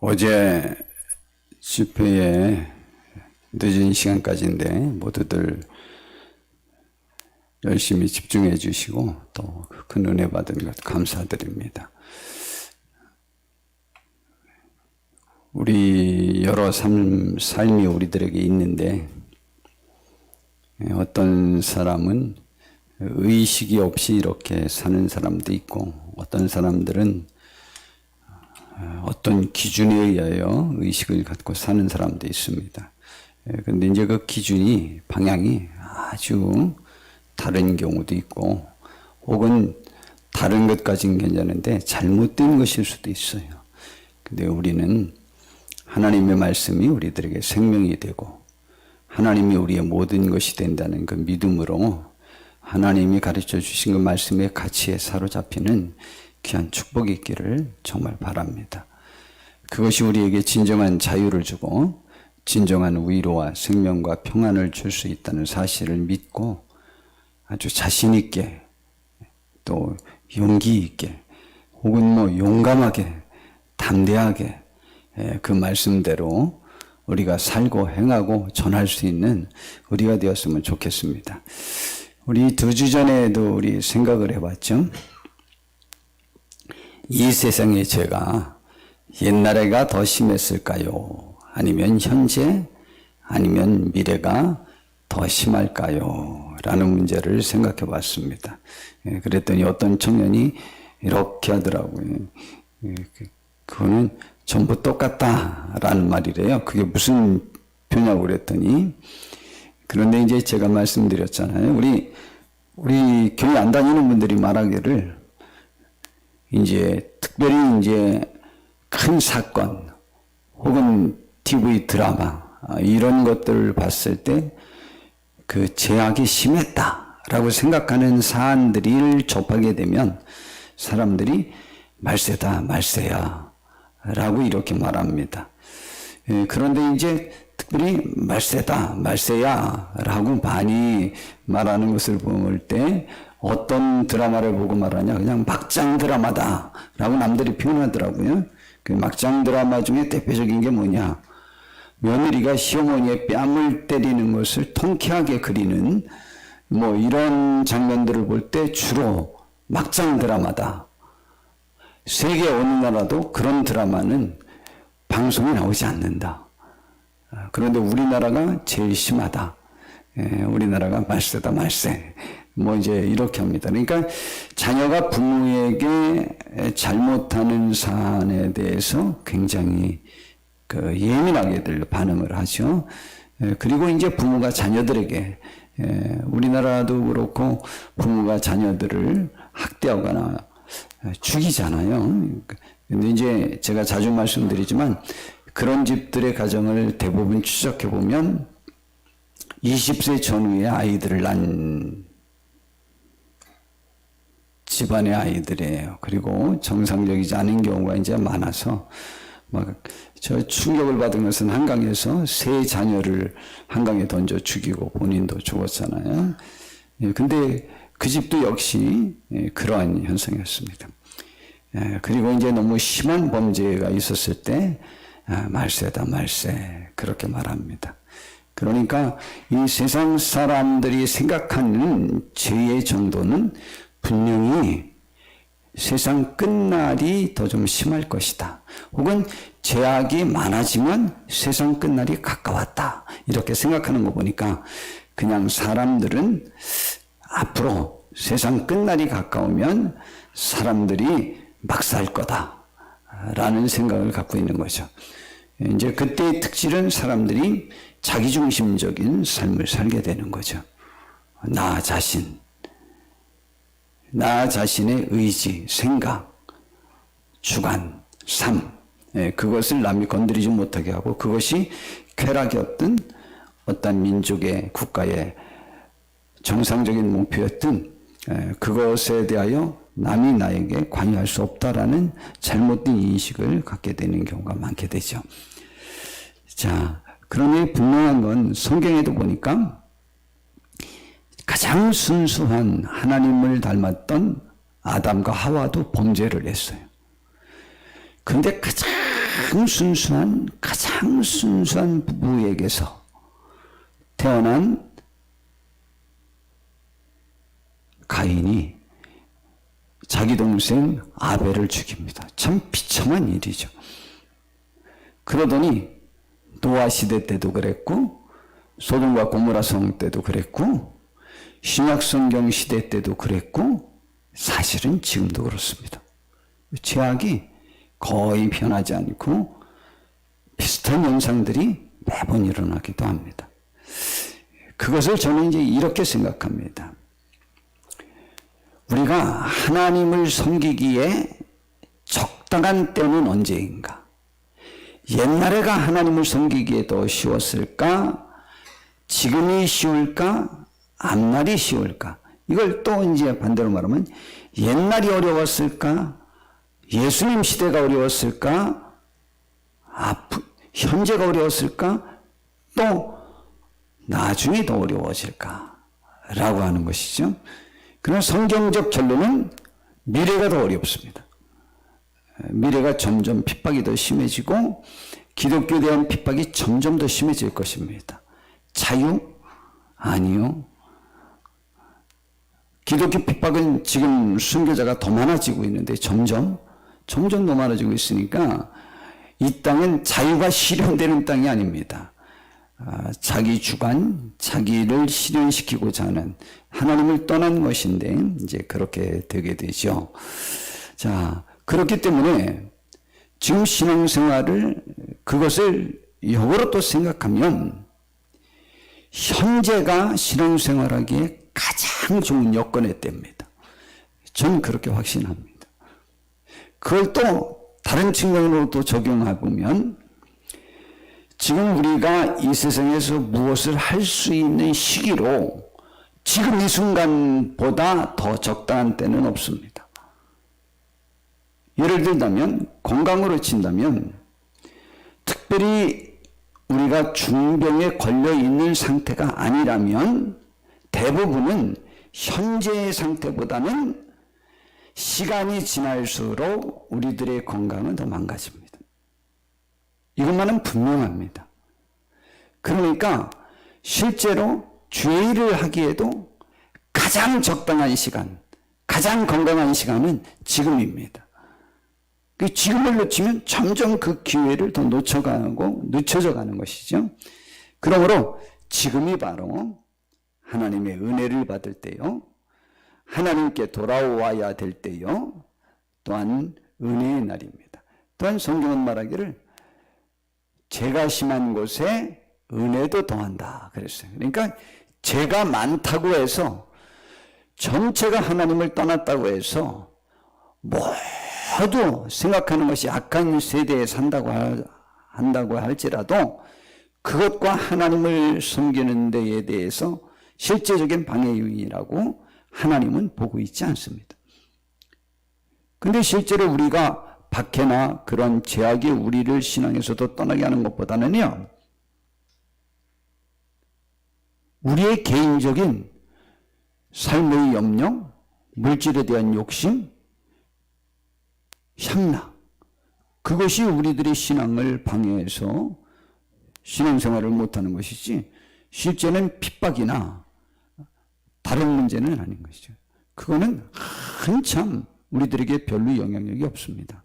어제 집회에 늦은 시간까지인데 모두들 열심히 집중해 주시고 또 큰 은혜 받은 것 감사드립니다. 우리 여러 삶이 우리들에게 있는데 어떤 사람은 의식이 없이 이렇게 사는 사람도 있고 어떤 사람들은 어떤 기준에 의하여 의식을 갖고 사는 사람도 있습니다. 그런데 이제 그 기준이 방향이 아주 다른 경우도 있고 혹은 다른 것까지는 괜찮은데 잘못된 것일 수도 있어요. 근데 우리는 하나님의 말씀이 우리들에게 생명이 되고 하나님이 우리의 모든 것이 된다는 그 믿음으로 하나님이 가르쳐 주신 그 말씀의 가치에 사로잡히는 귀한 축복이 있기를 정말 바랍니다. 그것이 우리에게 진정한 자유를 주고 진정한 위로와 생명과 평안을 줄 수 있다는 사실을 믿고 아주 자신 있게 또 용기 있게 혹은 용감하게 담대하게 그 말씀대로 우리가 살고 행하고 전할 수 있는 우리가 되었으면 좋겠습니다. 우리 2주 전에도 우리 생각을 해봤죠. 이 세상의 죄가 옛날에가 더 심했을까요? 아니면 현재? 아니면 미래가 더 심할까요? 라는 문제를 생각해 봤습니다. 그랬더니 어떤 청년이 이렇게 하더라고요. 그거는 전부 똑같다라는 말이래요. 그게 무슨 표냐고 그랬더니 그런데 이제 제가 말씀드렸잖아요. 우리 교회 안 다니는 분들이 말하기를 이제 특별히 이제 큰 사건 혹은 TV 드라마 이런 것들을 봤을 때 그 죄악이 심했다라고 생각하는 사안들을 접하게 되면 사람들이 말세다 말세야 라고 이렇게 말합니다. 그런데 이제 특별히 말세다 말세야 라고 많이 말하는 것을 볼 때 어떤 드라마를 보고 말하냐 그냥 막장 드라마다 라고 남들이 표현하더라고요. 그 막장 드라마 중에 대표적인 게 뭐냐, 며느리가 시어머니의 뺨을 때리는 것을 통쾌하게 그리는 이런 장면들을 볼 때 주로 막장 드라마다. 세계 어느 나라도 그런 드라마는 방송에 나오지 않는다. 그런데 우리나라가 제일 심하다. 우리나라가 말세다 말세. 이제 이렇게 합니다. 그러니까 자녀가 부모에게 잘못하는 사안에 대해서 굉장히 예민하게들 반응을 하죠. 그리고 이제 부모가 자녀들에게 우리나라도 그렇고 부모가 자녀들을 학대하거나 죽이잖아요. 근데 이제 제가 자주 말씀드리지만 그런 집들의 가정을 대부분 추적해 보면 20세 전후의 아이들을 낳은 집안의 아이들이에요. 그리고 정상적이지 않은 경우가 이제 많아서 저 충격을 받은 것은 한강에서 세 자녀를 한강에 던져 죽이고 본인도 죽었잖아요. 근데 그 집도 역시 그러한 현상이었습니다. 그리고 이제 너무 심한 범죄가 있었을 때 말세다 말세 그렇게 말합니다. 그러니까 이 세상 사람들이 생각하는 죄의 정도는 분명히 세상 끝날이 더 좀 심할 것이다. 혹은 죄악이 많아지면 세상 끝날이 가까웠다. 이렇게 생각하는 거 보니까 그냥 사람들은 앞으로 세상 끝날이 가까우면 사람들이 막 살 거다. 라는 생각을 갖고 있는 거죠. 이제 그때의 특질은 사람들이 자기중심적인 삶을 살게 되는 거죠. 나 자신의 의지, 생각, 주관, 삶, 그것을 남이 건드리지 못하게 하고 그것이 쾌락이었든 어떤 민족의 국가의 정상적인 목표였든 그것에 대하여 남이 나에게 관여할 수 없다라는 잘못된 인식을 갖게 되는 경우가 많게 되죠. 자, 그러니 분명한 건 성경에도 보니까 가장 순수한 하나님을 닮았던 아담과 하와도 범죄를 했어요. 그런데 가장 가장 순수한 부부에게서 태어난 가인이 자기 동생 아벨을 죽입니다. 참 비참한 일이죠. 그러더니 노아 시대 때도 그랬고 소돔과 고모라 성 때도 그랬고 신약 성경 시대 때도 그랬고 사실은 지금도 그렇습니다. 죄악이 거의 변하지 않고 비슷한 현상들이 매번 일어나기도 합니다. 그것을 저는 이제 이렇게 생각합니다. 우리가 하나님을 섬기기에 적당한 때는 언제인가? 옛날에가 하나님을 섬기기에 더 쉬웠을까? 지금이 쉬울까? 앞날이 쉬울까? 이걸 또 이제 반대로 말하면 옛날이 어려웠을까? 예수님 시대가 어려웠을까? 현재가 어려웠을까? 또 나중에 더 어려워질까? 라고 하는 것이죠. 그러나 성경적 결론은 미래가 더 어렵습니다. 미래가 점점 핍박이 더 심해지고 기독교에 대한 핍박이 점점 더 심해질 것입니다. 자유? 아니요. 기독교 핍박은 지금 순교자가 더 많아지고 있는데 점점 더 많아지고 있으니까 이 땅은 자유가 실현되는 땅이 아닙니다. 자기 주관, 자기를 실현시키고자 하는 하나님을 떠난 것인데 이제 그렇게 되게 되죠. 자, 그렇기 때문에 지금 신앙생활을 그것을 역으로 또 생각하면 현재가 신앙생활하기에 가장 좋은 여건의 때입니다. 저는 그렇게 확신합니다. 그걸 또 다른 측면으로 또 적용해 보면 지금 우리가 이 세상에서 무엇을 할 수 있는 시기로 지금 이 순간보다 더 적당한 때는 없습니다. 예를 들자면 건강으로 친다면 특별히 우리가 중병에 걸려 있는 상태가 아니라면 대부분은 현재의 상태보다는 시간이 지날수록 우리들의 건강은 더 망가집니다. 이것만은 분명합니다. 그러니까 실제로 죄일을 하기에도 가장 적당한 시간, 가장 건강한 시간은 지금입니다. 지금을 놓치면 점점 그 기회를 더 늦춰져 가는 것이죠. 그러므로 지금이 바로 하나님의 은혜를 받을 때요, 하나님께 돌아와야 될 때요, 또한 은혜의 날입니다. 또한 성경은 말하기를 죄가 심한 곳에 은혜도 더한다 그랬어요. 그러니까 죄가 많다고 해서 전체가 하나님을 떠났다고 해서 모두 생각하는 것이 악한 세대에 한다고 할지라도 그것과 하나님을 섬기는 데에 대해서 실제적인 방해 요인이라고 하나님은 보고 있지 않습니다. 근데 실제로 우리가 박해나 그런 제약이 우리를 신앙에서도 떠나게 하는 것보다는요, 우리의 개인적인 삶의 염려, 물질에 대한 욕심, 향락, 그것이 우리들의 신앙을 방해해서 신앙생활을 못하는 것이지 실제는 핍박이나 다른 문제는 아닌 것이죠. 그거는 한참 우리들에게 별로 영향력이 없습니다.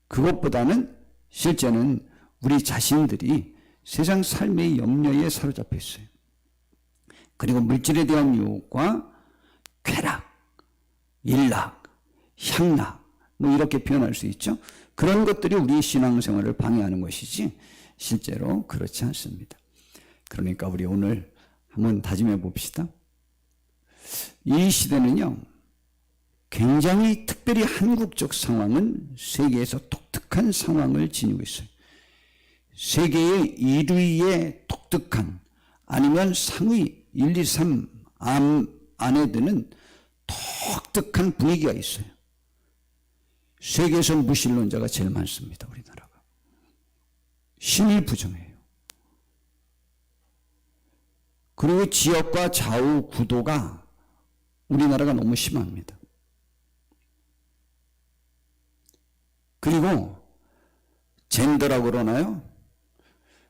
그것보다는 실제는 우리 자신들이 세상 삶의 염려에 사로잡혀 있어요. 그리고 물질에 대한 유혹과 쾌락, 일락, 향락, 이렇게 표현할 수 있죠. 그런 것들이 우리 신앙생활을 방해하는 것이지 실제로 그렇지 않습니다. 그러니까 우리 오늘 한번 다짐해 봅시다. 이 시대는요, 굉장히 특별히 한국적 상황은 세계에서 독특한 상황을 지니고 있어요. 세계의 1위의 독특한, 아니면 상위 1, 2, 3 안에 드는 독특한 분위기가 있어요. 세계에서 무신론자가 제일 많습니다. 우리나라가. 신을 부정해요. 그리고 지역과 좌우 구도가 우리나라가 너무 심합니다. 그리고 젠더라고 그러나요?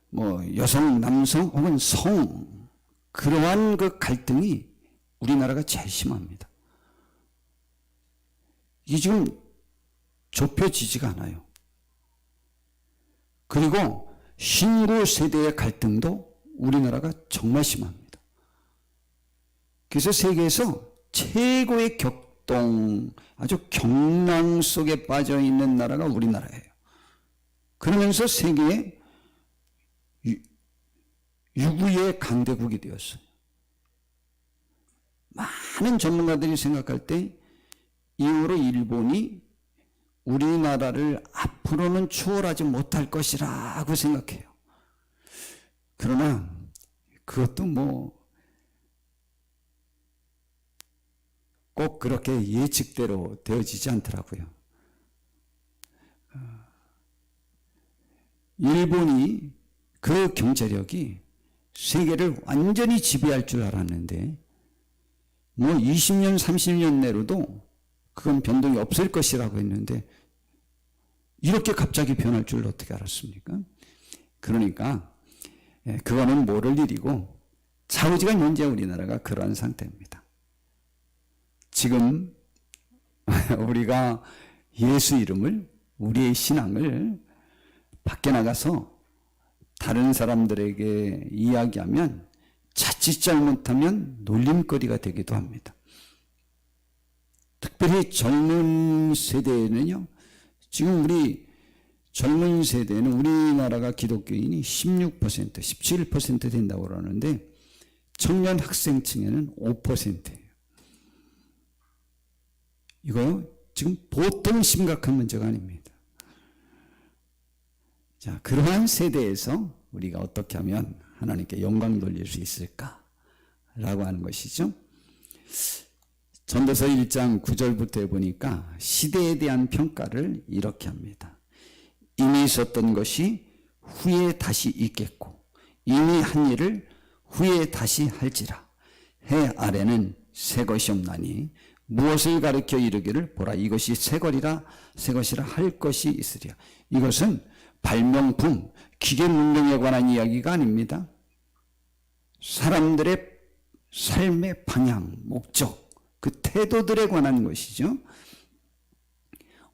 뭐 여성, 남성 혹은 성, 그러한 그 갈등이 우리나라가 제일 심합니다. 이게 지금 좁혀지지가 않아요. 그리고 신구 세대의 갈등도 우리나라가 정말 심합니다. 그래서 세계에서 최고의 격동, 아주 경랑 속에 빠져 있는 나라가 우리나라예요. 그러면서 세계의 유구의 강대국이 되었어요. 많은 전문가들이 생각할 때 이후로 일본이 우리나라를 앞으로는 추월하지 못할 것이라고 생각해요. 그러나 그것도 뭐 꼭 그렇게 예측대로 되어지지 않더라고요. 일본이 그 경제력이 세계를 완전히 지배할 줄 알았는데 뭐 20년, 30년 내로도 그건 변동이 없을 것이라고 했는데 이렇게 갑자기 변할 줄 어떻게 알았습니까? 그러니까 그거는 모를 일이고 좌우지간 현재 우리나라가 그러한 상태입니다. 지금 우리가 예수 이름을, 우리의 신앙을 밖에 나가서 다른 사람들에게 이야기하면 자칫 잘못하면 놀림거리가 되기도 합니다. 특별히 젊은 세대에는요, 지금 우리 젊은 세대는 우리나라가 기독교인이 16%, 17% 된다고 그러는데 청년 학생층에는 5%예요. 이거 지금 보통 심각한 문제가 아닙니다. 자, 그러한 세대에서 우리가 어떻게 하면 하나님께 영광 돌릴 수 있을까라고 하는 것이죠. 전도서 1장 9절부터 보니까 시대에 대한 평가를 이렇게 합니다. 이미 있었던 것이 후에 다시 있겠고 이미 한 일을 후에 다시 할지라. 해 아래는 새 것이 없나니 무엇을 가르쳐 이르기를 보라 이것이 새 것이라 할 것이 있으리라. 이것은 발명품, 기계 문명에 관한 이야기가 아닙니다. 사람들의 삶의 방향, 목적, 그 태도들에 관한 것이죠.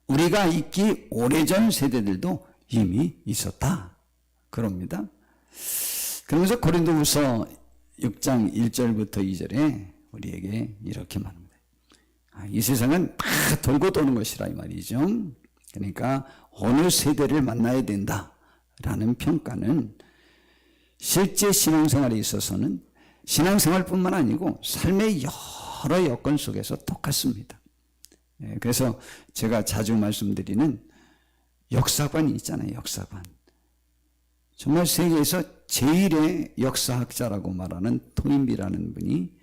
우리가 있기 오래전 세대들도 이미 있었다. 그럽니다. 그러면서 고린도후서 6장 1절부터 2절에 우리에게 이렇게 말합니다. 이 세상은 다 돌고 도는 것이라 이 말이죠. 그러니까 어느 세대를 만나야 된다라는 평가는 실제 신앙생활에 있어서는 신앙생활뿐만 아니고 삶의 여러 여건 속에서 똑같습니다. 그래서 제가 자주 말씀드리는 역사관이 있잖아요. 역사관. 정말 세계에서 제일의 역사학자라고 말하는 토인비라는 분이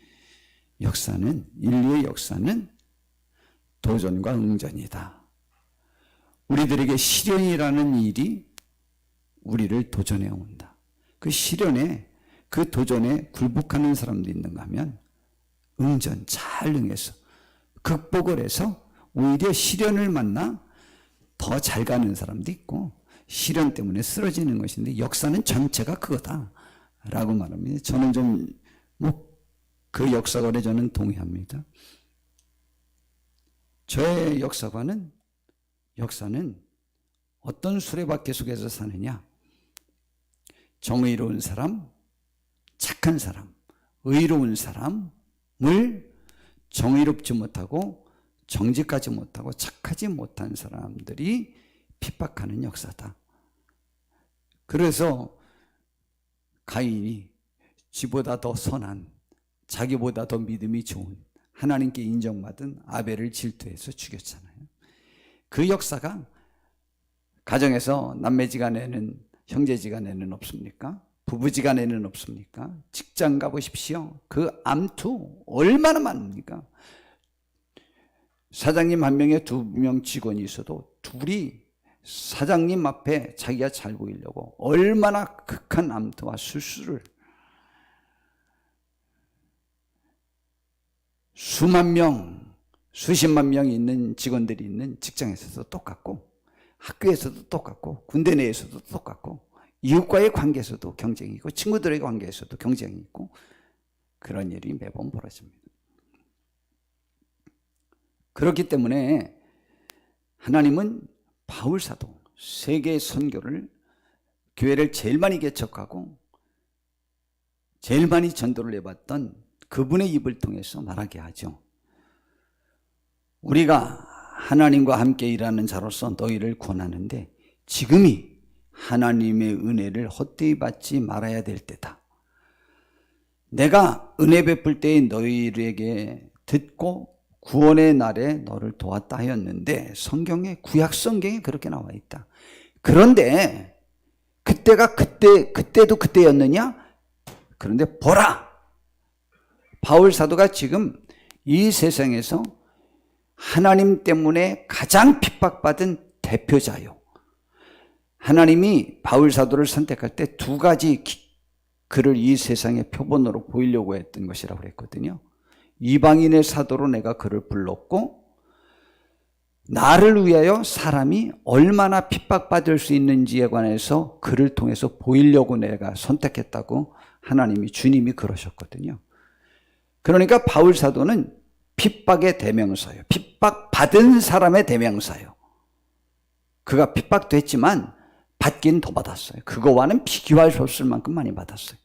인류의 역사는 도전과 응전이다. 우리들에게 시련이라는 일이 우리를 도전해 온다. 그 시련에, 그 도전에 굴복하는 사람도 있는가 하면 응전 잘 응해서 극복을 해서 오히려 시련을 만나 더 잘 가는 사람도 있고 시련 때문에 쓰러지는 것인데 역사는 전체가 그거다라고 말합니다. 저는 좀 그 역사관에 저는 동의합니다. 저의 역사는 어떤 수레바퀴 속에서 사느냐? 정의로운 사람, 착한 사람, 의로운 사람을 정의롭지 못하고 정직하지 못하고 착하지 못한 사람들이 핍박하는 역사다. 그래서 가인이 지보다 더 선한, 자기보다 더 믿음이 좋은, 하나님께 인정받은 아벨을 질투해서 죽였잖아요. 그 역사가 가정에서 남매지간에는, 형제지간에는 없습니까? 부부지간에는 없습니까? 직장 가보십시오. 그 암투 얼마나 많습니까? 사장님 1명에 2명 직원이 있어도 둘이 사장님 앞에 자기가 잘 보이려고 얼마나 극한 암투와 술수를 수만 명, 수십만 명이 있는 직원들이 있는 직장에서도 똑같고 학교에서도 똑같고 군대 내에서도 똑같고 이웃과의 관계에서도 경쟁이 있고 친구들의 관계에서도 경쟁이 있고 그런 일이 매번 벌어집니다. 그렇기 때문에 하나님은 바울 사도 세계 선교를 교회를 제일 많이 개척하고 제일 많이 전도를 해봤던 그분의 입을 통해서 말하게 하죠. 우리가 하나님과 함께 일하는 자로서 너희를 권하는데 지금이 하나님의 은혜를 헛되이 받지 말아야 될 때다. 내가 은혜 베풀 때에 너희에게 듣고 구원의 날에 너를 도왔다 하였는데 성경에 구약 성경에 그렇게 나와 있다. 그런데 그때가 그때도 그때였느냐? 그런데 보라! 바울 사도가 지금 이 세상에서 하나님 때문에 가장 핍박받은 대표자요. 하나님이 바울 사도를 선택할 때 두 가지 그를 이 세상의 표본으로 보이려고 했던 것이라고 그랬거든요. 이방인의 사도로 내가 그를 불렀고 나를 위하여 사람이 얼마나 핍박받을 수 있는지에 관해서 그를 통해서 보이려고 내가 선택했다고 하나님이 주님이 그러셨거든요. 그러니까 바울 사도는 핍박의 대명사예요. 핍박받은 사람의 대명사예요. 그가 핍박도 했지만 받긴 더 받았어요. 그거와는 비교할 수 없을 만큼 많이 받았어요.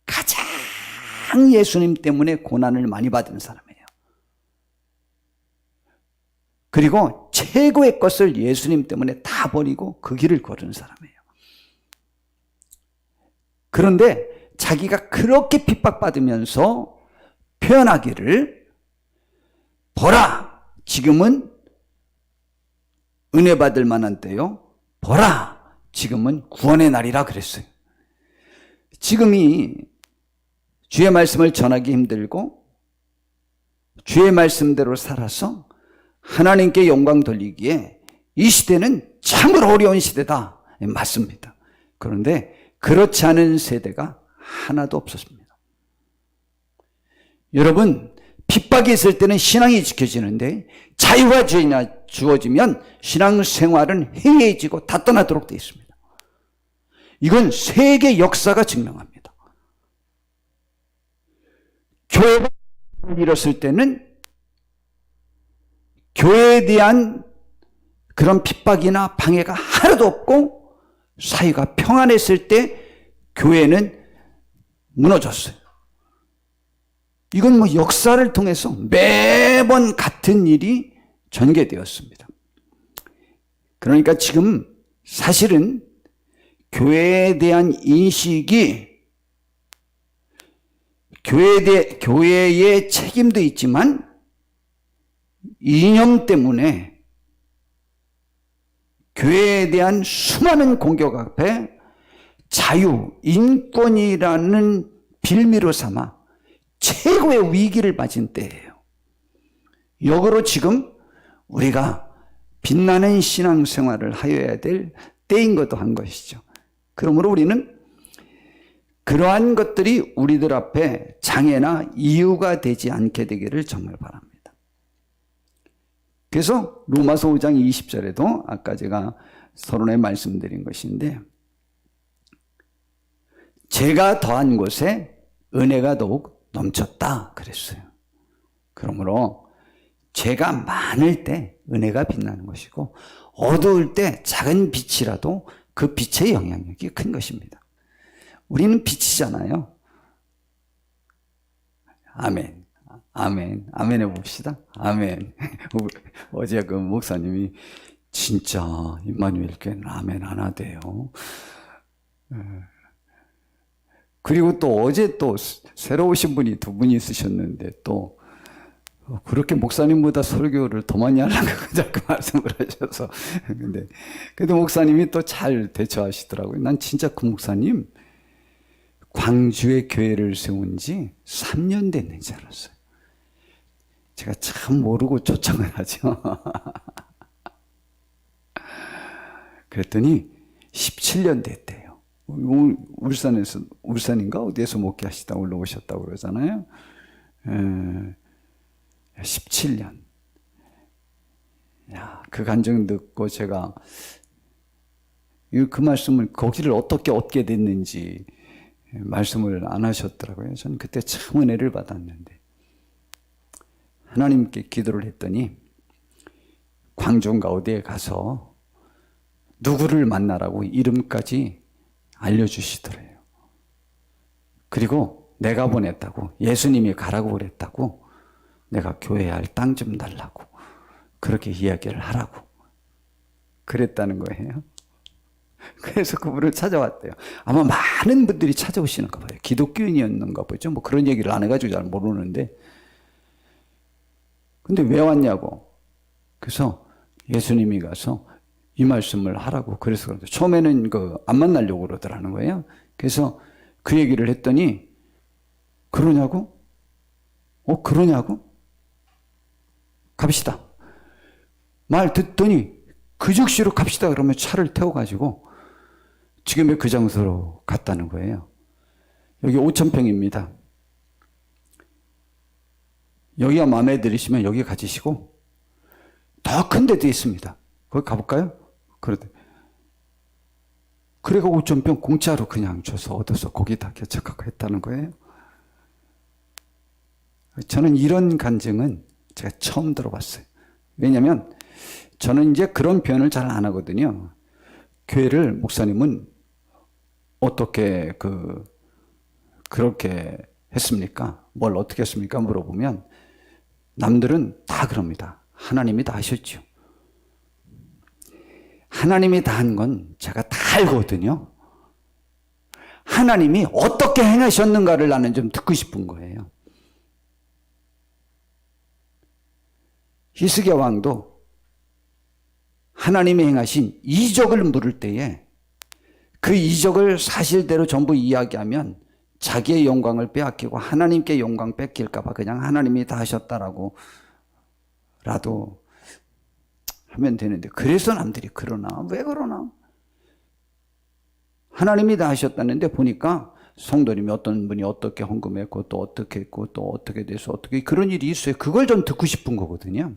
가장 예수님 때문에 고난을 많이 받은 사람이에요. 그리고 최고의 것을 예수님 때문에 다 버리고 그 길을 걸은 사람이에요. 그런데 자기가 그렇게 핍박받으면서 표현하기를 보라 지금은 은혜 받을 만한 때요. 보라 지금은 구원의 날이라 그랬어요. 지금이 주의 말씀을 전하기 힘들고 주의 말씀대로 살아서 하나님께 영광 돌리기에 이 시대는 참으로 어려운 시대다. 맞습니다. 그런데 그렇지 않은 세대가 하나도 없었습니다. 여러분 핍박이 있을 때는 신앙이 지켜지는데 자유가 주어지면 신앙생활은 해이해지고 다 떠나도록 되어 있습니다. 이건 세계 역사가 증명합니다. 교회가 잃었을 때는 교회에 대한 그런 핍박이나 방해가 하나도 없고 사회가 평안했을 때 교회는 무너졌어요. 이건 역사를 통해서 매번 같은 일이 전개되었습니다. 그러니까 지금 사실은 교회에 대한 인식이 교회의 책임도 있지만 이념 때문에 교회에 대한 수많은 공격 앞에 자유, 인권이라는 빌미로 삼아 최고의 위기를 맞은 때예요. 역으로 지금 우리가 빛나는 신앙생활을 하여야 될 때인 것도 한 것이죠. 그러므로 우리는 그러한 것들이 우리들 앞에 장애나 이유가 되지 않게 되기를 정말 바랍니다. 그래서 로마서 5장 20절에도 아까 제가 서론에 말씀드린 것인데 죄가 더한 곳에 은혜가 더욱 넘쳤다 그랬어요. 그러므로 죄가 많을 때 은혜가 빛나는 것이고 어두울 때 작은 빛이라도 그 빛의 영향력이 큰 것입니다. 우리는 빛이잖아요. 아멘. 아멘. 아멘 해봅시다. 아멘. 어제 그 목사님이 진짜 임마누엘 교회는 아멘 안 하대요. 그리고 또 어제 또 새로 오신 분이 두 분이 있으셨는데 또 그렇게 목사님보다 설교를 더 많이 하려고 자꾸 말씀을 하셔서 근데 그래도 목사님이 또 잘 대처하시더라고요. 난 진짜 그 목사님 광주에 교회를 세운 지 3년 됐는 줄 알았어요. 제가 참 모르고 초청을 하죠. 그랬더니 17년 됐대요. 울산인가 어디에서 목회하시다 올라오셨다고 그러잖아요. 17년. 야, 그 간증 듣고 제가 그 말씀을 거기를 어떻게 얻게 됐는지 말씀을 안 하셨더라고요. 저는 그때 참 은혜를 받았는데 하나님께 기도를 했더니 광주인가 어디에 가서 누구를 만나라고 이름까지 알려주시더래요. 그리고 내가 보냈다고, 예수님이 가라고 그랬다고, 내가 교회에 할 땅 좀 달라고 그렇게 이야기를 하라고 그랬다는 거예요. 그래서 그분을 찾아왔대요. 아마 많은 분들이 찾아오시는가 봐요. 기독교인이었는가 보죠. 뭐 그런 얘기를 안 해가지고 잘 모르는데. 근데 왜 왔냐고. 그래서 예수님이 가서 이 말씀을 하라고 그래서 그런데 처음에는 안 만나려고 그러더라는 거예요. 그래서 그 얘기를 했더니 그러냐고? 그러냐고? 갑시다. 말 듣더니 그 즉시로 갑시다 그러면 차를 태워가지고 지금의 그 장소로 갔다는 거예요. 여기 5,000평입니다. 여기가 마음에 들으시면 여기 가지시고 더 큰 데도 있습니다. 거기 가볼까요? 그러더니 그래가 5,000평 공짜로 그냥 줘서 얻어서 거기다 개척하고 했다는 거예요. 저는 이런 간증은 제가 처음 들어봤어요. 왜냐하면 저는 이제 그런 표현을 잘 안 하거든요. 교회를 목사님은 어떻게 그렇게 했습니까? 뭘 어떻게 했습니까? 물어보면 남들은 다 그럽니다. 하나님이 다 하셨죠. 하나님이 다 한 건 제가 다 알거든요. 하나님이 어떻게 행하셨는가를 나는 좀 듣고 싶은 거예요. 히스기야 왕도 하나님이 행하신 이적을 물을 때에 그 이적을 사실대로 전부 이야기하면 자기의 영광을 빼앗기고 하나님께 영광 뺏길까 봐 그냥 하나님이 다 하셨다라고 라도 하면 되는데 그래서 남들이 그러나? 왜 그러나? 하나님이 다 하셨다는데 보니까 성도님이 어떤 분이 어떻게 헌금했고 또 어떻게 했고 또 어떻게 돼서 어떻게 그런 일이 있어요. 그걸 좀 듣고 싶은 거거든요.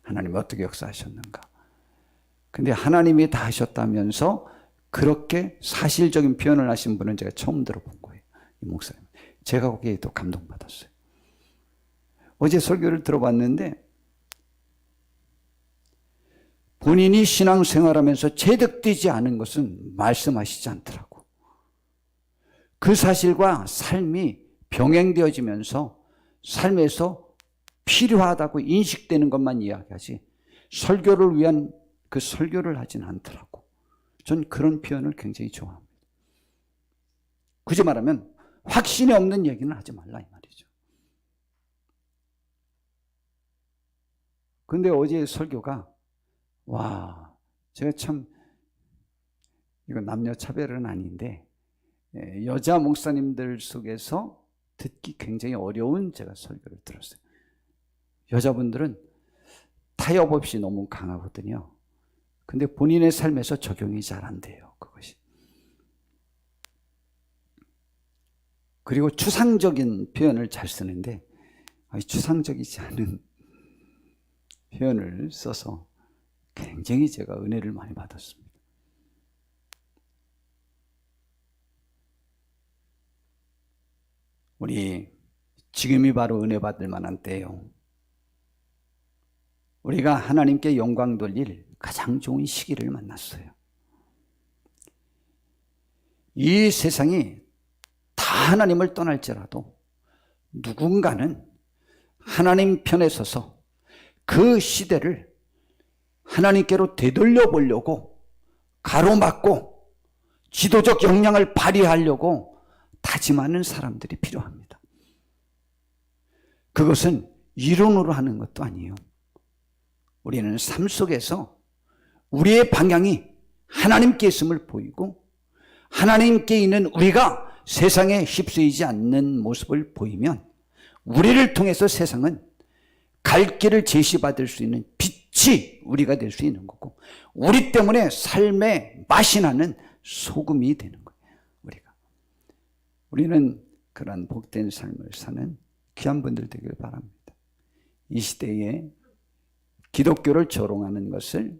하나님이 어떻게 역사하셨는가. 근데 하나님이 다 하셨다면서 그렇게 사실적인 표현을 하신 분은 제가 처음 들어본 거예요. 이 목사님. 제가 거기에 또 감동받았어요. 어제 설교를 들어봤는데 본인이 신앙생활하면서 체득되지 않은 것은 말씀하시지 않더라고. 그 사실과 삶이 병행되어지면서 삶에서 필요하다고 인식되는 것만 이야기하지 설교를 위한 그 설교를 하진 않더라고. 전 그런 표현을 굉장히 좋아합니다. 굳이 말하면 확신이 없는 얘기는 하지 말라 이 말이죠. 근데 어제 설교가 와, 제가 참 이건 남녀 차별은 아닌데 여자 목사님들 속에서 듣기 굉장히 어려운 제가 설교를 들었어요. 여자분들은 타협 없이 너무 강하거든요. 근데 본인의 삶에서 적용이 잘 안 돼요. 그것이. 그리고 추상적인 표현을 잘 쓰는데 추상적이지 않은 표현을 써서 굉장히 제가 은혜를 많이 받았습니다. 우리 지금이 바로 은혜 받을 만한 때예요. 우리가 하나님께 영광 돌릴 가장 좋은 시기를 만났어요. 이 세상이 다 하나님을 떠날지라도 누군가는 하나님 편에 서서 그 시대를 하나님께로 되돌려 보려고 가로막고 지도적 역량을 발휘하려고 다짐하는 사람들이 필요합니다. 그것은 이론으로 하는 것도 아니에요. 우리는 삶 속에서 우리의 방향이 하나님께 있음을 보이고 하나님께 있는 우리가 세상에 휩쓰이지 않는 모습을 보이면 우리를 통해서 세상은 갈 길을 제시받을 수 있는 빛이 우리가 될 수 있는 거고 우리 때문에 삶의 맛이 나는 소금이 되는 거예요. 우리는 그러한 복된 삶을 사는 귀한 분들 되길 바랍니다. 이 시대에 기독교를 조롱하는 것을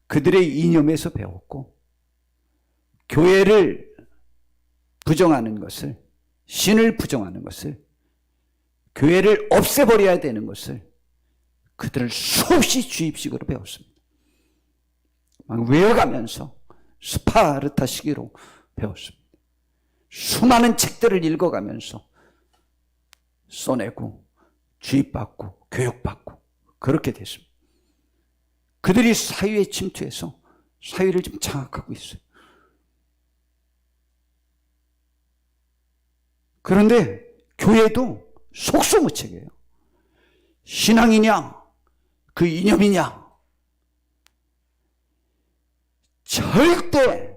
그들의 이념에서 배웠고, 교회를 부정하는 것을, 신을 부정하는 것을, 교회를 없애버려야 되는 것을 그들을 수없이 주입식으로 배웠습니다. 막 외워가면서 스파르타식으로 배웠습니다. 수많은 책들을 읽어가면서 써내고 주입받고 교육받고 그렇게 됐습니다. 그들이 사회에 침투해서 사회를 좀 장악하고 있어요. 그런데 교회도 속수무책이에요. 신앙이냐 그 이념이냐, 절대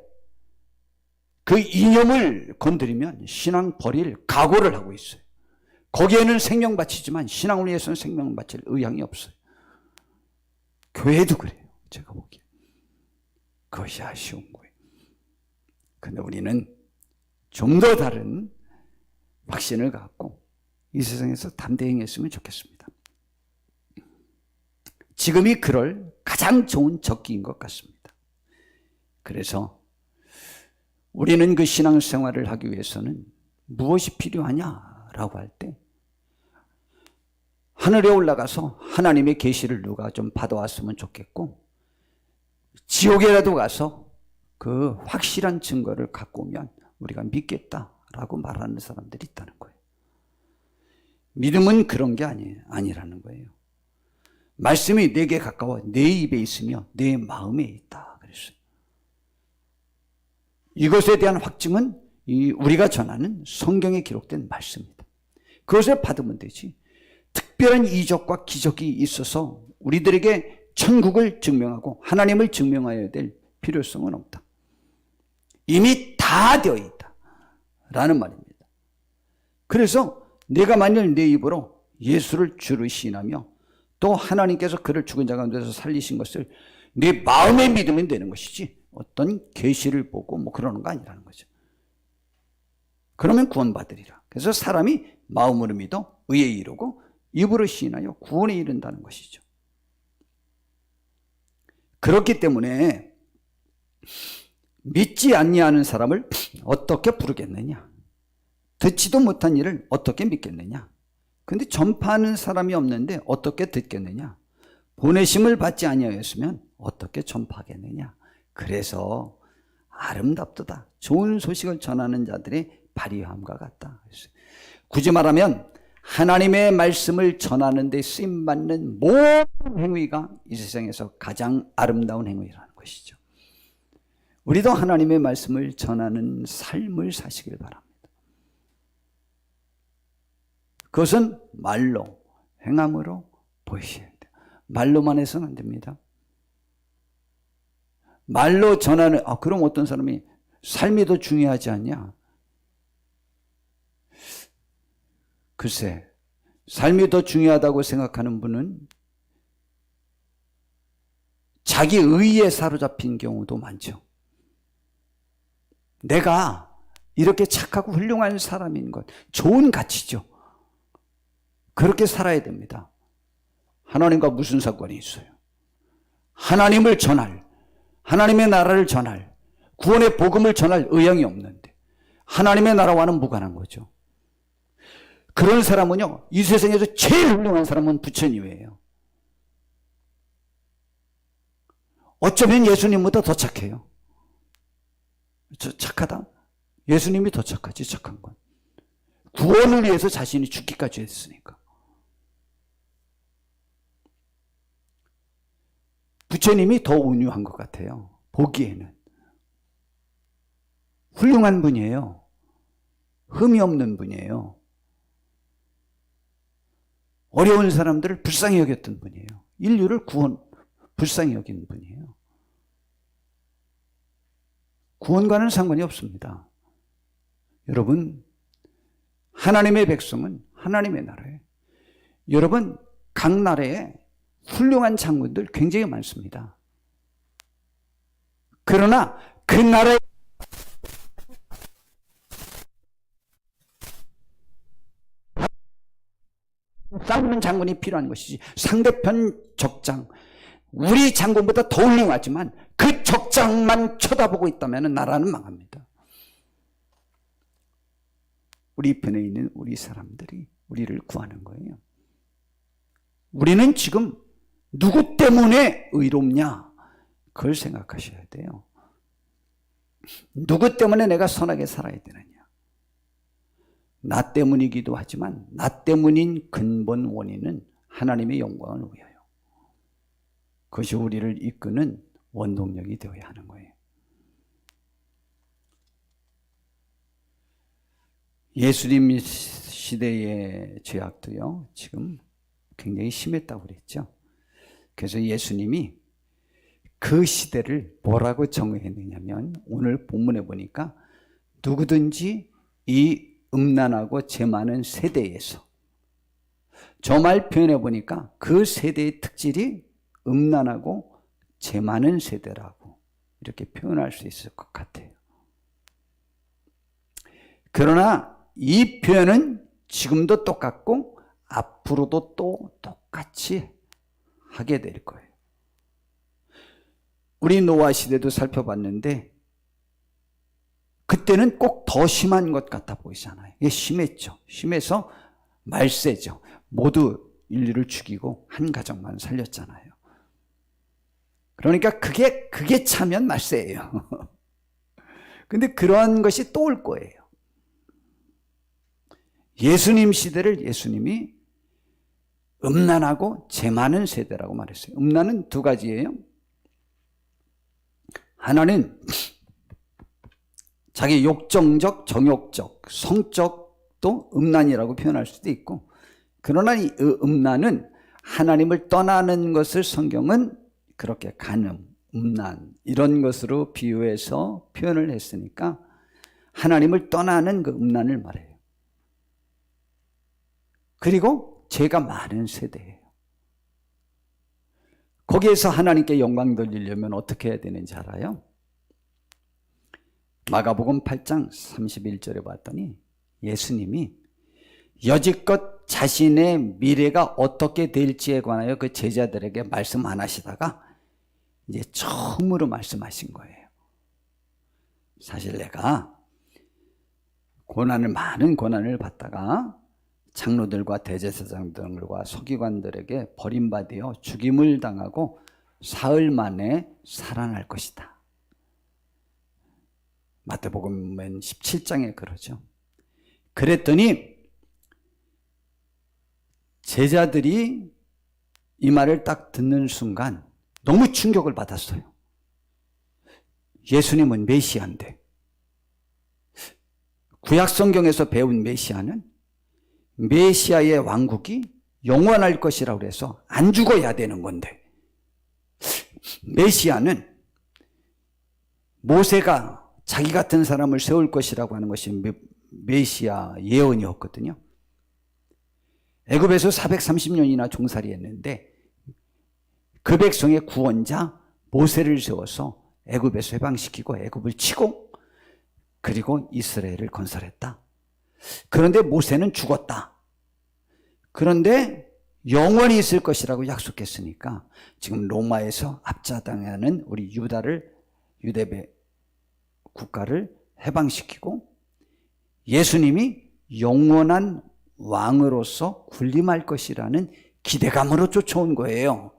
그 이념을 건드리면 신앙 버릴 각오를 하고 있어요. 거기에는 생명 바치지만 신앙을 위해서는 생명 바칠 의향이 없어요. 교회도 그래요. 제가 보기에. 그것이 아쉬운 거예요. 그런데 우리는 좀 더 다른 확신을 갖고 이 세상에서 담대히 행했으면 좋겠습니다. 지금이 그럴 가장 좋은 적기인 것 같습니다. 그래서 우리는 그 신앙생활을 하기 위해서는 무엇이 필요하냐라고 할 때, 하늘에 올라가서 하나님의 계시를 누가 좀 받아왔으면 좋겠고, 지옥에라도 가서 그 확실한 증거를 갖고 오면 우리가 믿겠다라고 말하는 사람들이 있다는 거예요. 믿음은 그런 게 아니라는 거예요. 말씀이 내게 가까워 내 입에 있으며 내 마음에 있다 그랬어요. 이것에 대한 확증은 우리가 전하는 성경에 기록된 말씀입니다. 그것을 받으면 되지, 특별한 이적과 기적이 있어서 우리들에게 천국을 증명하고 하나님을 증명해야 될 필요성은 없다. 이미 다 되어 있다 라는 말입니다. 그래서 내가 만일 내 입으로 예수를 주로 시인하며 또 하나님께서 그를 죽은 자 가운데서 살리신 것을 내 마음에 믿으면 되는 것이지, 어떤 계시를 보고 뭐 그러는 거 아니라는 거죠. 그러면 구원받으리라. 그래서 사람이 마음으로 믿어 의에 이르고 입으로 시인하여 구원에 이른다는 것이죠. 그렇기 때문에 믿지 아니하는 사람을 어떻게 부르겠느냐, 듣지도 못한 일을 어떻게 믿겠느냐. 근데 전파하는 사람이 없는데 어떻게 듣겠느냐, 보내심을 받지 아니하였으면 어떻게 전파하겠느냐. 그래서 아름답도다, 좋은 소식을 전하는 자들의 발휘함과 같다. 굳이 말하면 하나님의 말씀을 전하는 데 쓰임받는 모든 행위가 이 세상에서 가장 아름다운 행위라는 것이죠. 우리도 하나님의 말씀을 전하는 삶을 사시길 바랍니다. 그것은 말로, 행함으로 보이셔야 돼요. 말로만 해서는 안 됩니다. 말로 전하는, 그럼 어떤 사람이 삶이 더 중요하지 않냐? 글쎄, 삶이 더 중요하다고 생각하는 분은 자기 의에 사로잡힌 경우도 많죠. 내가 이렇게 착하고 훌륭한 사람인 것, 좋은 가치죠. 그렇게 살아야 됩니다. 하나님과 무슨 상관이 있어요? 하나님을 전할, 하나님의 나라를 전할, 구원의 복음을 전할 의향이 없는데 하나님의 나라와는 무관한 거죠. 그런 사람은요, 이 세상에서 제일 훌륭한 사람은 부처님이에요. 어쩌면 예수님보다 더 착해요. 착하다? 예수님이 더 착하지, 착한 건. 구원을 위해서 자신이 죽기까지 했으니까. 부처님이 더 온유한 것 같아요. 보기에는. 훌륭한 분이에요. 흠이 없는 분이에요. 어려운 사람들을 불쌍히 여겼던 분이에요. 인류를 불쌍히 여긴 분이에요. 구원과는 상관이 없습니다. 여러분, 하나님의 백성은 하나님의 나라예요. 여러분, 각 나라에 훌륭한 장군들 굉장히 많습니다. 그러나 그 나라에 싸우는 상대편 장군이 필요한 것이지. 상대편 적장, 우리 장군보다 더 훌륭하지만 그 적장만 쳐다보고 있다면 나라는 망합니다. 우리 편에 있는 우리 사람들이 우리를 구하는 거예요. 우리는 지금 누구 때문에 의롭냐? 그걸 생각하셔야 돼요. 누구 때문에 내가 선하게 살아야 되느냐? 나 때문이기도 하지만 나 때문인 근본 원인은 하나님의 영광을 위하여. 그것이 우리를 이끄는 원동력이 되어야 하는 거예요. 예수님 시대의 죄악도요, 지금 굉장히 심했다고 그랬죠. 그래서 예수님이 그 시대를 뭐라고 정의했느냐면, 오늘 본문에 보니까 누구든지 이 음란하고 죄 많은 세대에서, 저 말 표현해 보니까 그 세대의 특질이 음란하고 죄 많은 세대라고 이렇게 표현할 수 있을 것 같아요. 그러나 이 표현은 지금도 똑같고 앞으로도 또 똑같이 하게 될 거예요. 우리 노아 시대도 살펴봤는데 그때는 꼭 더 심한 것 같아 보이잖아요. 이게 심했죠. 심해서 말세죠. 모두 인류를 죽이고 한 가정만 살렸잖아요. 그러니까 그게 차면 말세예요. 근데 그런 것이 또 올 거예요. 예수님 시대를 예수님이 음란하고 죄 많은 세대라고 말했어요. 음란은 두 가지예요. 하나는 자기 욕정적, 정욕적, 성적도 음란이라고 표현할 수도 있고, 그러나 이 음란은 하나님을 떠나는 것을 성경은 그렇게 간음, 음란 이런 것으로 비유해서 표현을 했으니까 하나님을 떠나는 그 음란을 말해요. 그리고 죄가 많은 세대예요. 거기에서 하나님께 영광 돌리려면 어떻게 해야 되는지 알아요? 마가복음 8장 31절에 봤더니 예수님이 여지껏 자신의 미래가 어떻게 될지에 관하여 그 제자들에게 말씀 안 하시다가 이제 처음으로 말씀하신 거예요. 사실 내가 많은 고난을 받다가 장로들과 대제사장들과 서기관들에게 버림받아 죽임을 당하고 사흘 만에 살아날 것이다. 마태복음 17장에 그러죠. 그랬더니 제자들이 이 말을 딱 듣는 순간 너무 충격을 받았어요. 예수님은 메시아인데, 구약 성경에서 배운 메시아는 메시아의 왕국이 영원할 것이라고 해서 안 죽어야 되는 건데, 메시아는 모세가 자기 같은 사람을 세울 것이라고 하는 것이 메시아 예언이었거든요. 애굽에서 430년이나 종살이했는데 그 백성의 구원자 모세를 세워서 애굽에서 해방시키고 애굽을 치고 그리고 이스라엘을 건설했다. 그런데 모세는 죽었다. 그런데 영원히 있을 것이라고 약속했으니까 지금 로마에서 압제당하는 우리 유대 국가를 해방시키고 예수님이 영원한 왕으로서 군림할 것이라는 기대감으로 쫓아온 거예요.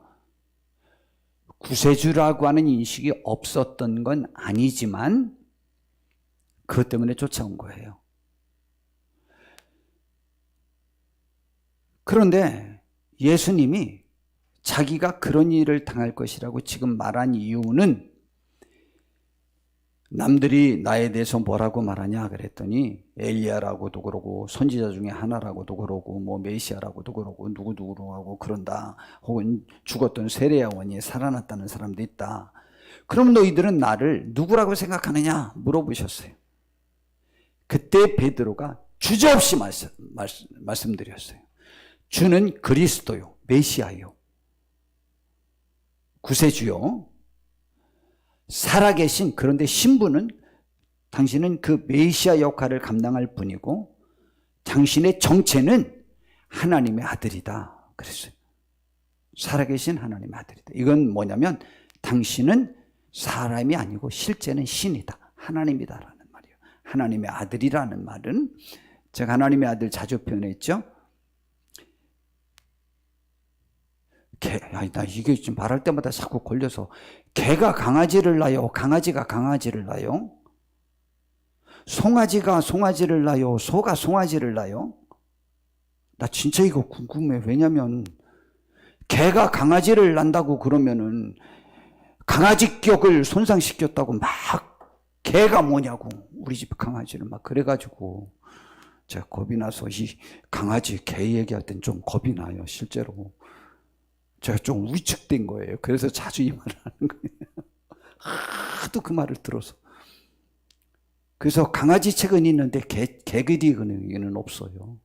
구세주라고 하는 인식이 없었던 건 아니지만 그것 때문에 쫓아온 거예요. 그런데 예수님이 자기가 그런 일을 당할 것이라고 지금 말한 이유는, 남들이 나에 대해서 뭐라고 말하냐 그랬더니 엘리야라고도 그러고 선지자 중에 하나라고도 그러고 뭐 메시아라고도 그러고 누구누구로 하고 그런다. 혹은 죽었던 세례요한이 살아났다는 사람도 있다. 그럼 너희들은 나를 누구라고 생각하느냐 물어보셨어요. 그때 베드로가 주저없이 말씀드렸어요. 주는 그리스도요, 메시아요, 구세주요, 살아계신, 그런데 신분은 당신은 그 메시아 역할을 감당할 뿐이고 당신의 정체는 하나님의 아들이다. 그랬어요. 살아계신 하나님의 아들이다. 이건 뭐냐면 당신은 사람이 아니고 실제는 신이다. 하나님이다라는 말이에요. 하나님의 아들이라는 말은 제가 하나님의 아들 자주 표현했죠. 나 이게 지금 말할 때마다 자꾸 걸려서 개가 강아지를 낳아요? 강아지가 강아지를 낳아요? 송아지가 송아지를 낳아요? 소가 송아지를 낳아요? 나 진짜 이거 궁금해. 왜냐면 개가 강아지를 낳는다고 그러면은 강아지격을 손상시켰다고 막 개가 뭐냐고 우리 집 강아지를 막 그래가지고 제가 겁이 나서 이 강아지 개 얘기할 땐 좀 겁이 나요. 실제로 제가 좀 위축된 거예요. 그래서 자주 이 말을 하는 거예요. 하도 그 말을 들어서. 그래서 강아지 책은 있는데 개그리는 없어요.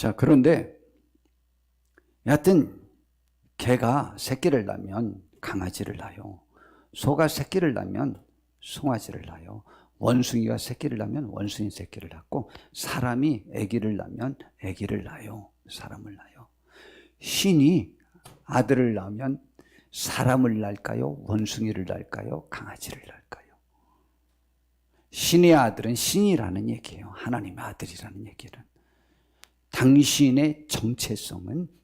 자, 그런데 여하튼 개가 새끼를 낳으면 강아지를 낳아요. 소가 새끼를 낳으면 송아지를 낳아요. 원숭이가 새끼를 낳으면 원숭이 새끼를 낳고 사람이 아기를 낳으면 아기를 낳아요. 사람을 낳아요. 신이 아들을 낳으면 사람을 낳을까요? 원숭이를 낳을까요? 강아지를 낳을까요? 신의 아들은 신이라는 얘기예요. 하나님의 아들이라는 얘기는. 당신의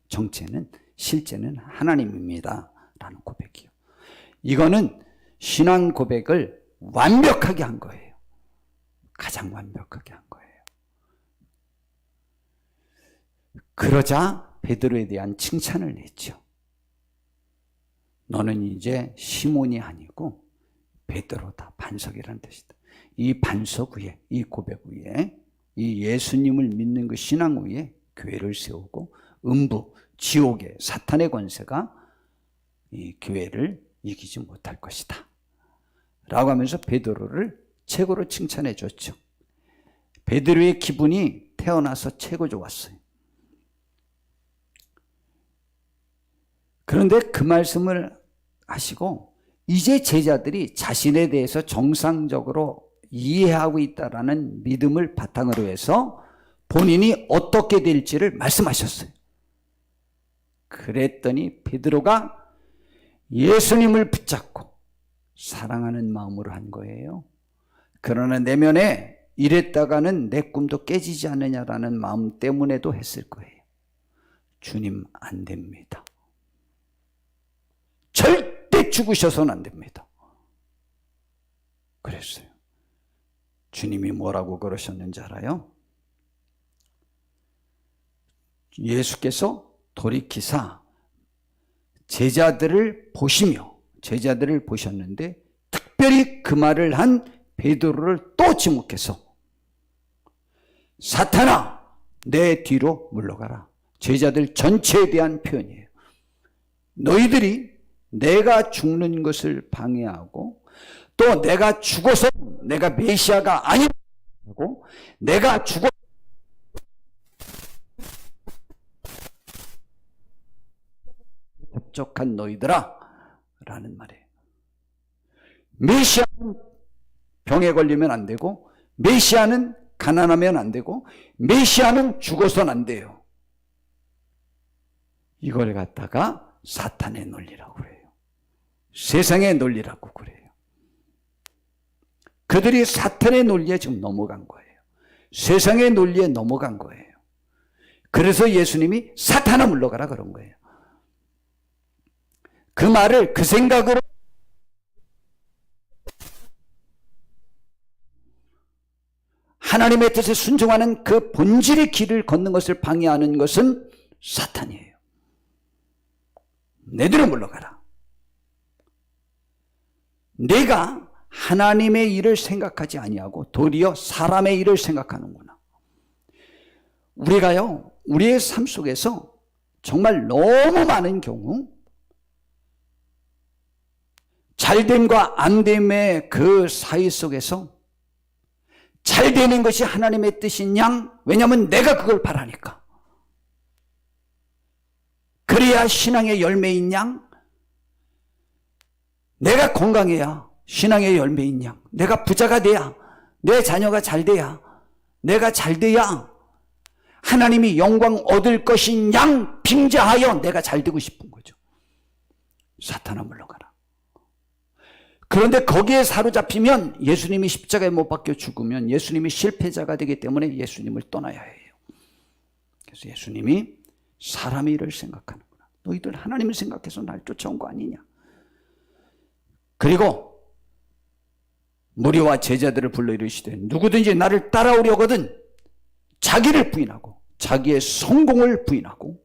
정체는 실제는 하나님입니다 라는 고백이요. 이거는 신앙 고백을 완벽하게 한 거예요. 가장 완벽하게 한 거예요. 그러자 베드로에 대한 칭찬을 했죠. 너는 이제 시몬이 아니고 베드로다. 반석이라는 뜻이다. 이 반석 위에, 이 고백 위에, 이 예수님을 믿는 그 신앙 위에 교회를 세우고 음부, 지옥의 사탄의 권세가 이 교회를 이기지 못할 것이다 라고 하면서 베드로를 최고로 칭찬해 줬죠. 베드로의 기분이 태어나서 최고 좋았어요. 그런데 그 말씀을 하시고 이제 제자들이 자신에 대해서 정상적으로 이해하고 있다라는 믿음을 바탕으로 해서 본인이 어떻게 될지를 말씀하셨어요. 그랬더니 베드로가 예수님을 붙잡고 사랑하는 마음으로 한 거예요. 그러나 내면에 이랬다가는 내 꿈도 깨지지 않느냐라는 마음 때문에도 했을 거예요. 주님 안 됩니다. 절대 죽으셔서는 안 됩니다. 그랬어요. 주님이 뭐라고 그러셨는지 알아요? 예수께서 돌이키사 제자들을 보셨는데 특별히 그 말을 한 베드로를 또 지목해서 사탄아 내 뒤로 물러가라. 제자들 전체에 대한 표현이에요. 너희들이 내가 죽는 것을 방해하고 또 내가 죽어서 내가 메시아가 아니고 내가 죽어 접촉한 너희들아 라는 말이에요. 메시아는 병에 걸리면 안 되고 메시아는 가난하면 안 되고 메시아는 죽어서는 안 돼요. 이걸 갖다가 사탄의 논리라고 그래요. 세상의 논리라고 그래요. 그들이 사탄의 논리에 지금 넘어간 거예요. 세상의 논리에 넘어간 거예요. 그래서 예수님이 사탄아 물러가라 그런 거예요. 그 말을 그 생각으로 하나님의 뜻에 순종하는 그 본질의 길을 걷는 것을 방해하는 것은 사탄이에요. 내 뒤로 물러가라. 내가 하나님의 일을 생각하지 아니하고 도리어 사람의 일을 생각하는구나. 우리가요, 우리의 삶 속에서 정말 너무 많은 경우 잘됨과 안됨의 그 사이 속에서 잘 되는 것이 하나님의 뜻인 양, 왜냐하면 내가 그걸 바라니까. 그래야 신앙의 열매인 양, 내가 건강해야 신앙의 열매인 양, 내가 부자가 돼야, 내 자녀가 잘 돼야, 내가 잘 돼야 하나님이 영광 얻을 것인 양 빙자하여 내가 잘 되고 싶은 거죠. 사탄아 물러가라. 그런데 거기에 사로잡히면 예수님이 십자가에 못 박혀 죽으면 예수님이 실패자가 되기 때문에 예수님을 떠나야 해요. 그래서 예수님이 사람의 일을 생각하는구나. 너희들 하나님을 생각해서 날 쫓아온 거 아니냐. 그리고 무리와 제자들을 불러 이르시되 누구든지 나를 따라오려거든 자기를 부인하고 자기의 성공을 부인하고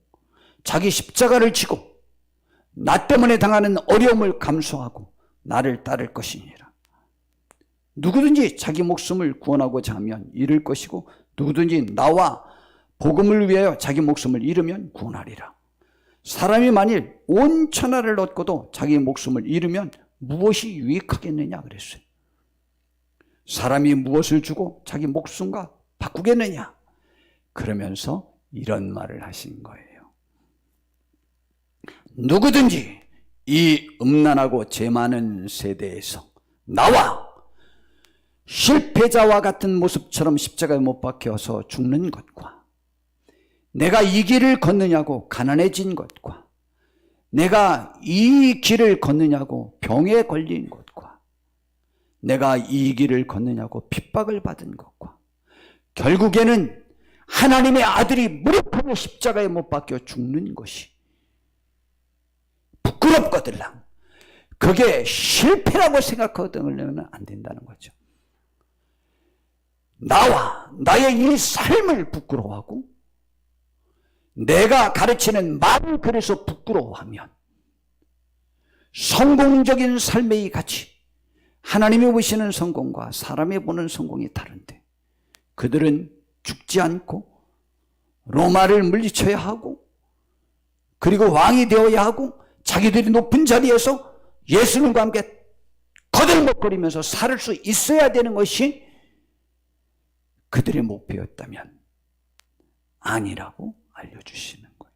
자기 십자가를 지고 나 때문에 당하는 어려움을 감수하고 나를 따를 것이니라. 누구든지 자기 목숨을 구원하고자 하면 잃을 것이고 누구든지 나와 복음을 위하여 자기 목숨을 잃으면 구원하리라. 사람이 만일 온 천하를 얻고도 자기 목숨을 잃으면 무엇이 유익하겠느냐 그랬어요. 사람이 무엇을 주고 자기 목숨과 바꾸겠느냐. 그러면서 이런 말을 하신 거예요. 누구든지 이 음란하고 죄 많은 세대에서 나와 실패자와 같은 모습처럼 십자가에 못 박혀서 죽는 것과 내가 이 길을 걷느냐고 가난해진 것과 내가 이 길을 걷느냐고 병에 걸린 것과 내가 이 길을 걷느냐고 핍박을 받은 것과 결국에는 하나님의 아들이 무릎으로 십자가에 못 박혀 죽는 것이 부끄럽거들랑 그게 실패라고 생각하거든 안 된다는 거죠. 나와 나의 이 삶을 부끄러워하고 내가 가르치는 말을 그래서 부끄러워하면 성공적인 삶의 가치, 하나님이 보시는 성공과 사람이 보는 성공이 다른데 그들은 죽지 않고 로마를 물리쳐야 하고 그리고 왕이 되어야 하고 자기들이 높은 자리에서 예수님과 함께 거들먹거리면서 살 수 있어야 되는 것이 그들의 목표였다면 아니라고 알려주시는 거예요.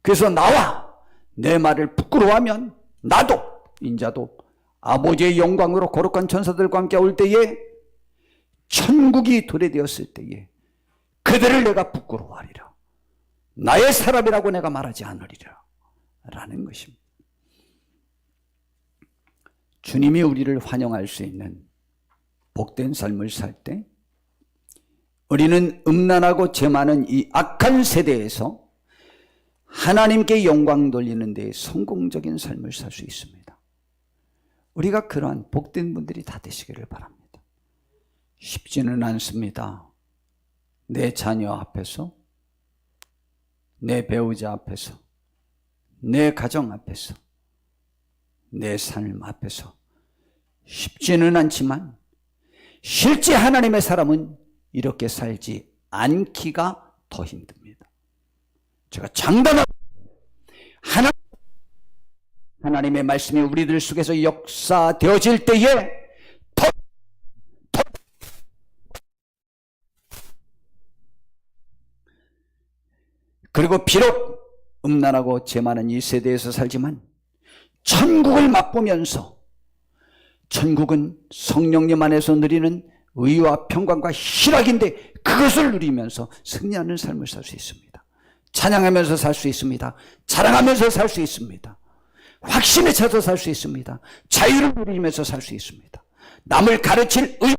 그래서 나와 내 말을 부끄러워하면 나도 인자도 아버지의 영광으로 거룩한 천사들과 함께 올 때에 천국이 도래되었을 때에 그들을 내가 부끄러워하리라. 나의 사람이라고 내가 말하지 않으리라 라는 것입니다. 주님이 우리를 환영할 수 있는 복된 삶을 살 때 우리는 음란하고 죄 많은 이 악한 세대에서 하나님께 영광 돌리는 데 성공적인 삶을 살 수 있습니다. 우리가 그러한 복된 분들이 다 되시기를 바랍니다. 쉽지는 않습니다. 내 자녀 앞에서, 내 배우자 앞에서, 내 가정 앞에서, 내 삶 앞에서 쉽지는 않지만 실제 하나님의 사람은 이렇게 살지 않기가 더 힘듭니다. 제가 장담하고 하나님의 말씀이 우리들 속에서 역사되어질 때에 그리고 비록 음란하고 죄 많은 이 세대에서 살지만 천국을 맛보면서 천국은 성령님 안에서 누리는 의와 평강과 희락인데 그것을 누리면서 승리하는 삶을 살 수 있습니다. 찬양하면서 살 수 있습니다. 자랑하면서 살 수 있습니다. 확신에 차서 살 수 있습니다. 자유를 누리면서 살 수 있습니다. 남을 가르칠 의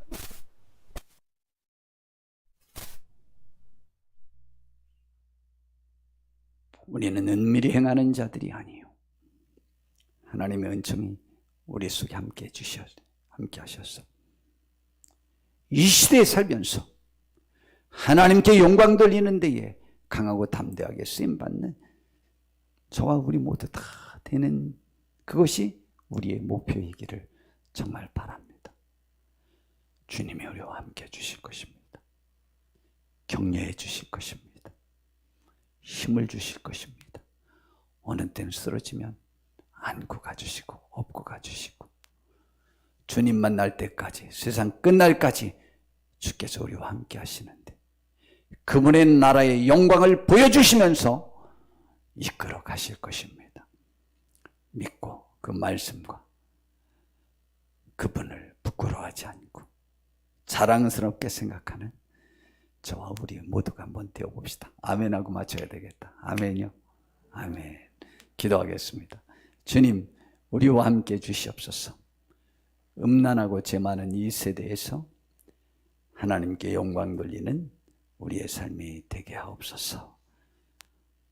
우리는 은밀히 행하는 자들이 아니에요. 하나님의 은총이 우리 속에 함께 하셨어. 이 시대에 살면서 하나님께 영광 돌리는 데에 강하고 담대하게 쓰임받는 저와 우리 모두 다 되는 그것이 우리의 목표이기를 정말 바랍니다. 주님이 우리와 함께 해주실 것입니다. 격려해 주실 것입니다. 힘을 주실 것입니다. 어느 때는 쓰러지면 안고 가주시고 업고 가주시고 주님 만날 때까지 세상 끝날까지 주께서 우리와 함께 하시는데 그분의 나라의 영광을 보여주시면서 이끌어 가실 것입니다. 믿고 그 말씀과 그분을 부끄러워하지 않고 자랑스럽게 생각하는 저와 우리 모두가 한번 되어봅시다. 아멘하고 맞춰야 되겠다. 아멘요. 아멘. 기도하겠습니다. 주님, 우리와 함께 주시옵소서. 음란하고 죄 많은 이 세대에서 하나님께 영광 돌리는 우리의 삶이 되게 하옵소서.